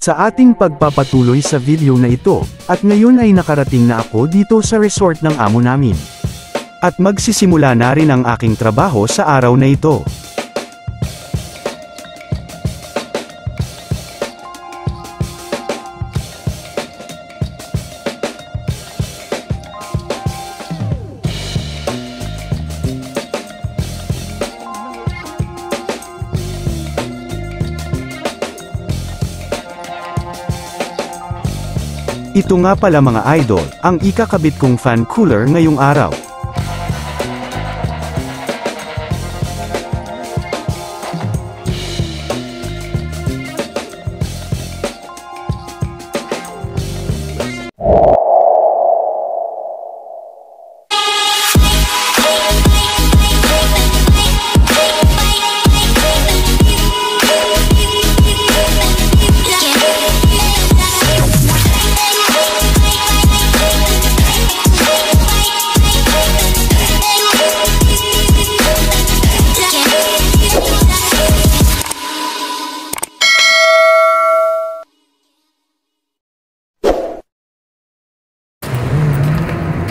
sa ating pagpapatuloy sa video na ito, at ngayon ay nakarating na ako dito sa resort ng amo namin. At magsisimula na rin ang aking trabaho sa araw na ito. Ito nga pala mga idol, ang ikakabit kong fan cooler ngayong araw.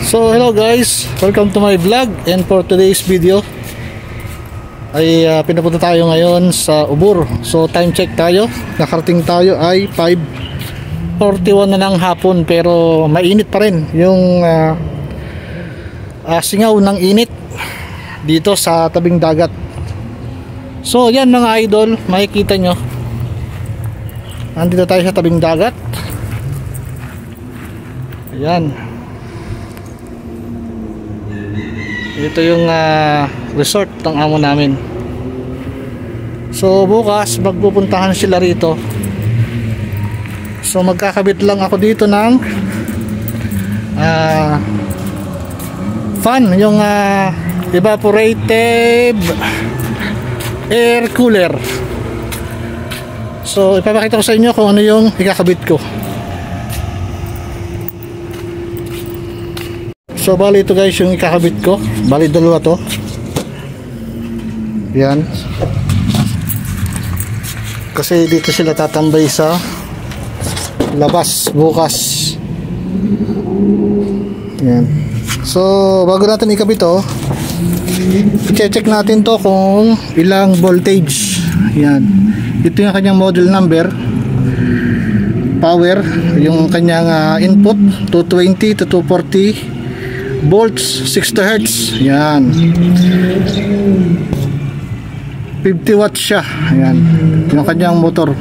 So hello guys, welcome to my vlog, and for today's video ay pinapunta tayo ngayon sa Ubur. So time check tayo, nakarating tayo ay 5:41 na ng hapon, pero mainit pa rin yung singaw ng init dito sa tabing dagat. So yan mga idol, makikita nyo, andito tayo sa tabing dagat. Ayan, ito yung resort ng amo namin. So bukas magpupuntahan sila rito. So magkakabit lang ako dito ng fan, yung evaporative air cooler. So ipapakita ko sa inyo kung ano yung ikakabit ko. So bali ito guys yung ikakabit ko. Bali dalawa to. Yan. Kasi dito sila tatambay sa labas bukas. Yan. So bago natin ikabit to, i-check natin to kung ilang voltage. Yan. Ito yung kanyang model number. Power, yung kanyang input 220 to 240 volts, 60 Hz. Yan, 50 watts siya. Yan, yung kanyang motor.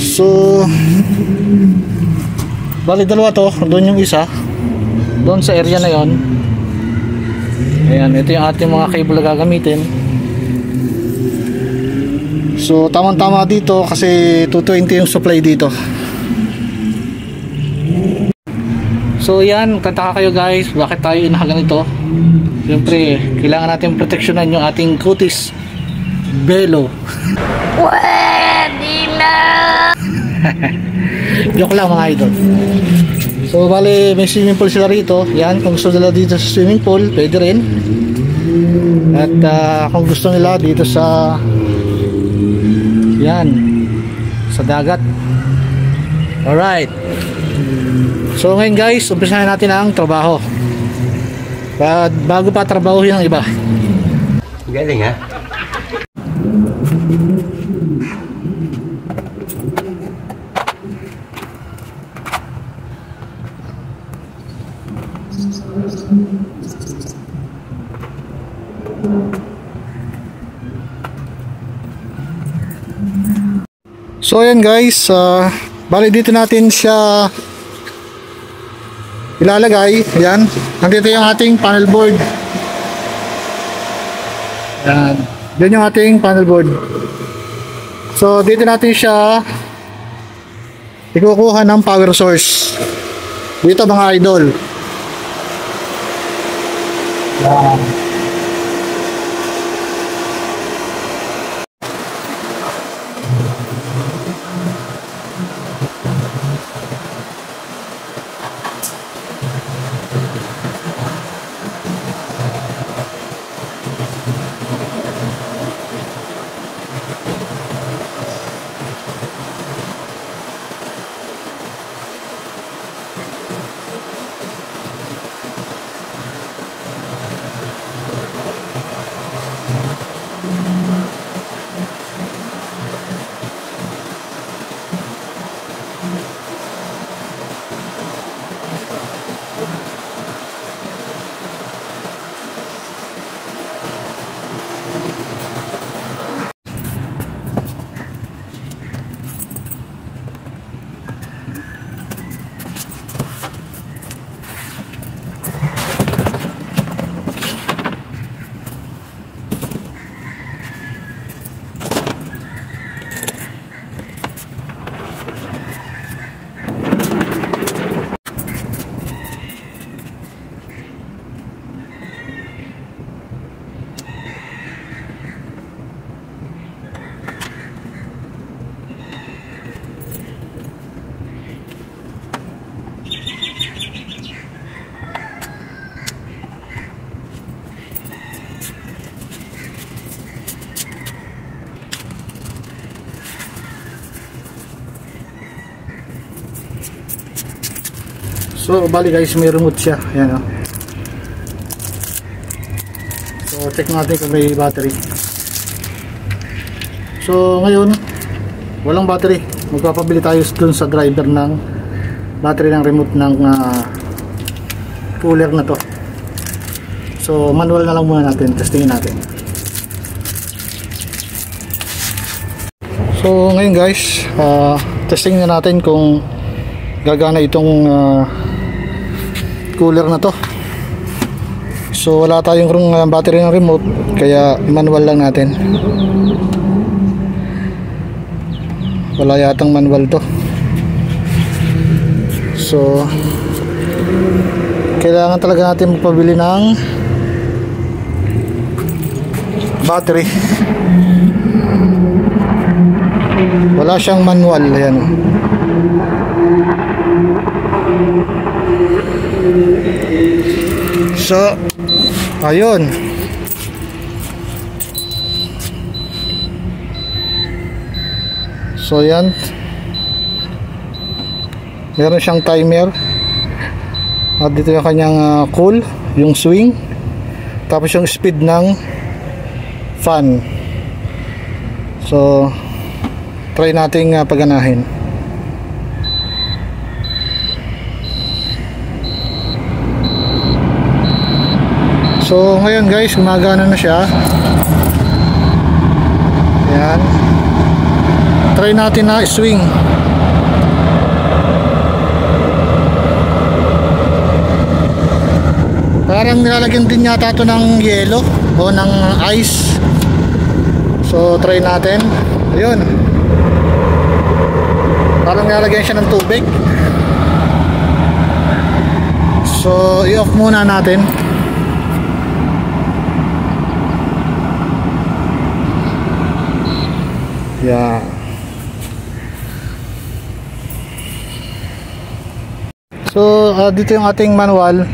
So bali dalawa to, doon yung isa, doon sa area na yon. Ayan, ito yung ating mga cable na gagamitin. So tamang tama dito kasi 220 yung supply dito. So yan, tataka kayo guys, bakit tayo inahaganito? Siyempre, kailangan natin proteksyonan yung ating kutis belo. Pwede na! Joke lang mga idol. So bali, may swimming pool sila rito. Yan, kung gusto nila dito sa swimming pool, pwede rin. At kung gusto nila dito sa yan, sa dagat. Alright. So ngayon guys, umpisahan natin ang trabaho. Bago pa trabaho yung iba. Galing ha? So ayan guys, bali dito natin siya ilalagay. Yan, nandito yung ating panel board. Yan, dyan yung ating panel board. So dito natin siya ikukuha ng power source dito mga idol. Yan. So bali guys, may remote siya. Ayan, oh. So check natin kung may battery. So ngayon walang battery. Magpapabili tayo dun sa driver ng battery ng remote ng cooler na to. So manual na lang muna natin, testingin natin. So ngayon guys, testing na natin kung gagana itong cooler na to. So wala tayong battery ng remote, kaya manual lang natin. Wala yatang manual to. So kailangan talaga natin magpabili ng battery. Wala siyang manual. Ayan. So ayun. So yan, meron siyang timer at dito yung kanyang cool, yung swing, tapos yung speed ng fan. So try nating paganahin. So ngayon guys, gumagana na siya. Ayan. Try natin na swing. Parang nilalagyan din yata ito ng yelo o ng ice. So try natin. Ayun. Parang nilalagyan siya ng tubig. So i-off muna natin. Yeah. So dito yung ating manual.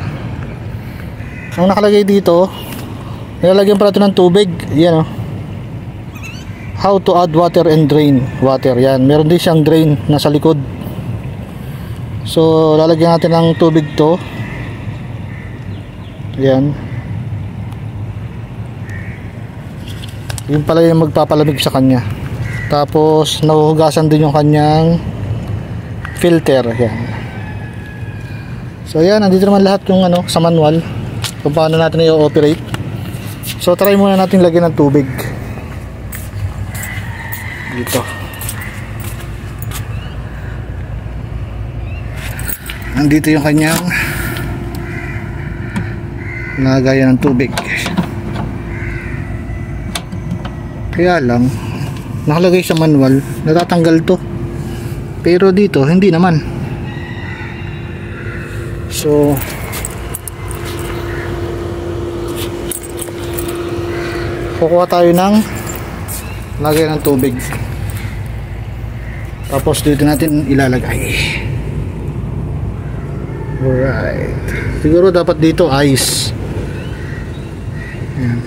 Ang nakalagay dito, nilalagyan pala ito ng tubig. Yan, oh. How to add water and drain water. Yan, meron din siyang drain nasa likod. So lalagyan natin ng tubig to. Yan. Yun pala yung magpapalamig sa kanya. Tapos nahuhugasan din yung kanyang filter. Yan. So ayan, nandito naman lahat yung sa manual kung paano natin i-operate. So try muna natin lagyan ng tubig dito. Nandito yung kanyang lagayan ng tubig. Kaya lang nakalagay sa manual natatanggal to, pero dito hindi naman. So kukuha tayo ng lagyan ng tubig, tapos dito natin ilalagay. Alright, siguro dapat dito ice. Ayan.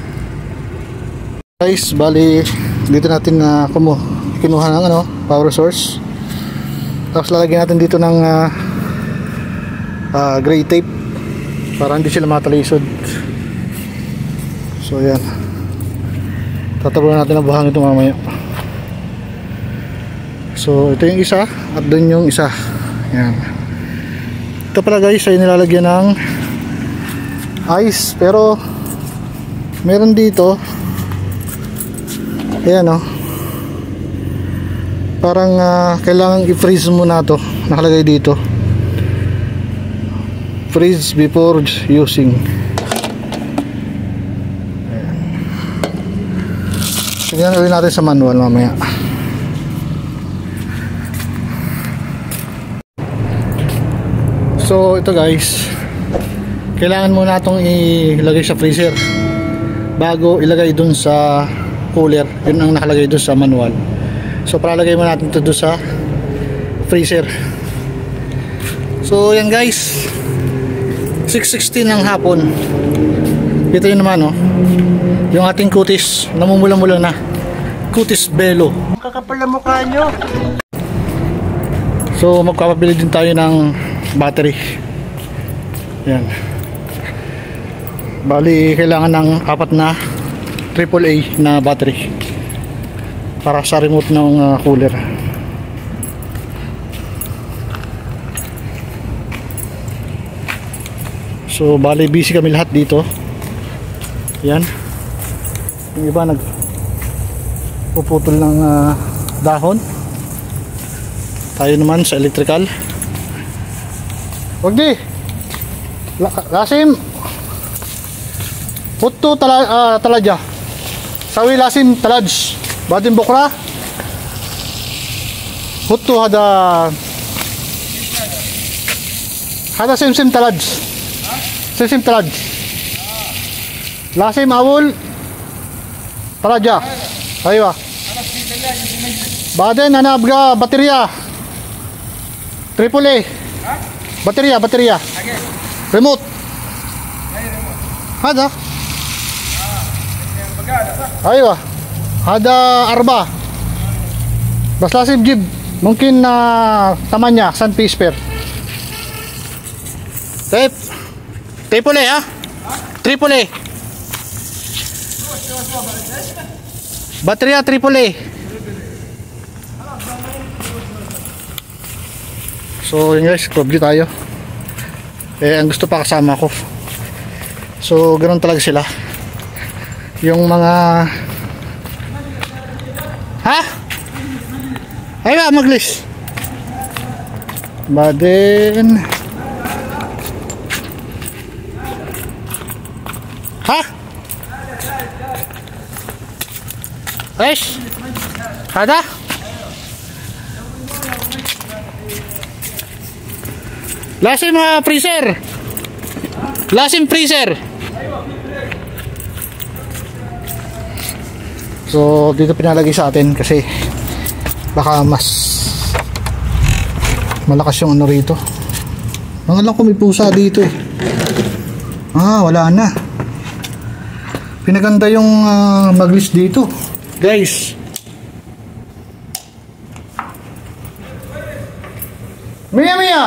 Ice, bali dito natin kinuha ng power source, tapos lalagyan natin dito ng gray tape para hindi sila matalisod. So yan, tatabunan natin ang buhangin ito mamaya. So ito yung isa at dun yung isa. Yan. Ito pala guys ay nilalagyan ng ice, pero meron dito, ayan, oh, parang kailangan i-freeze muna to. Nakalagay dito, freeze before using. Ayan. Tignan ulit natin sa manual mamaya. So ito guys, kailangan muna itong ilagay sa freezer bago ilagay dun sa cooler. Yun ang nakalagay dun sa manual. So palagay muna natin ito dun sa freezer. So yan guys, 6:16 ng hapon. Ito yun naman, oh, yung ating kutis namumula-mula na, kutis belo. Kakapal na mukha nyo. So magpapabili din tayo ng battery. Yan. Bali kailangan ng 4 na AAA na battery para sa remote ng cooler. So bali busy kami lahat dito. Yan. Yung iba nagpuputol ng dahon. Tayo naman sa electrical. Wag di. Lasim. Putto taladya. Sawi lasim talaj. Badin bukra. Putto hada simsim talaj. Simsim talaj. Lasim awul taladya. Aywa. Badin anabga baterya. AAA. Baterya. Remote. Hada. Aywa. Hada arba. Bas lasim jib. Mungkin tamanya san piece per. AAA ha? AAA. Baterya AAA. So yun guys, probably tayo. Ang gusto pa kasama ko. So ganoon talaga sila. Yung mga ay ba maglis. Baden. Guys. Ada? Lasim freezer. Lasim freezer. So dito pinalagay sa atin kasi baka mas malakas yung ano rito. Ang alam ko may pusa dito eh. Wala na. Pinaganda yung maglis dito. Guys. Mia.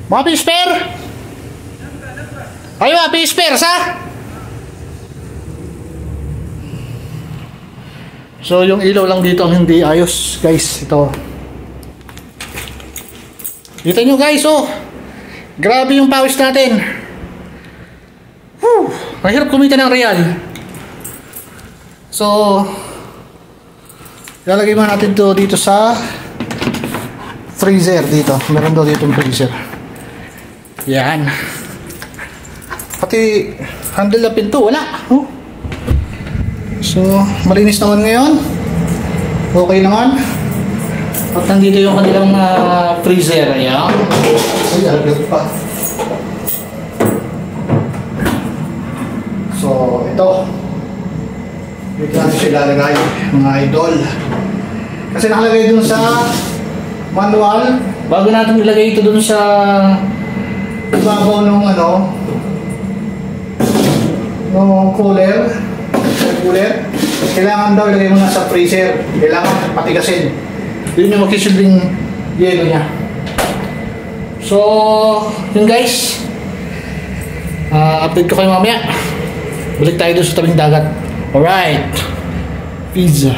Mga pisper? Ayo, pisper sa? So yung ilaw lang dito ang hindi ayos, guys. Ito. Kita nyo guys, grabe yung pawis natin. Mahirap kumita ng real. So ilalagay mo natin to dito sa freezer dito. Meron daw dito yung freezer. Yan. Pati handle na pinto, wala. So malinis naman ngayon. Okay naman. At nandito yung kanilang freezer. Ayan. Ay, alagad pa. So ito. Dito natin siya ilalagay, mga idol. Kasi nakalagay dun sa manual. Bago natin ilagay ito dun sa ibabaw ng nung cooler. Kailangan daw ilagay mo na sa freezer. Kailangan patigasin. Yun yung magsisilbing yelo niya. So yun guys, update ko kayo mamaya. Balik tayo dun sa tabing dagat. Alright, pizza.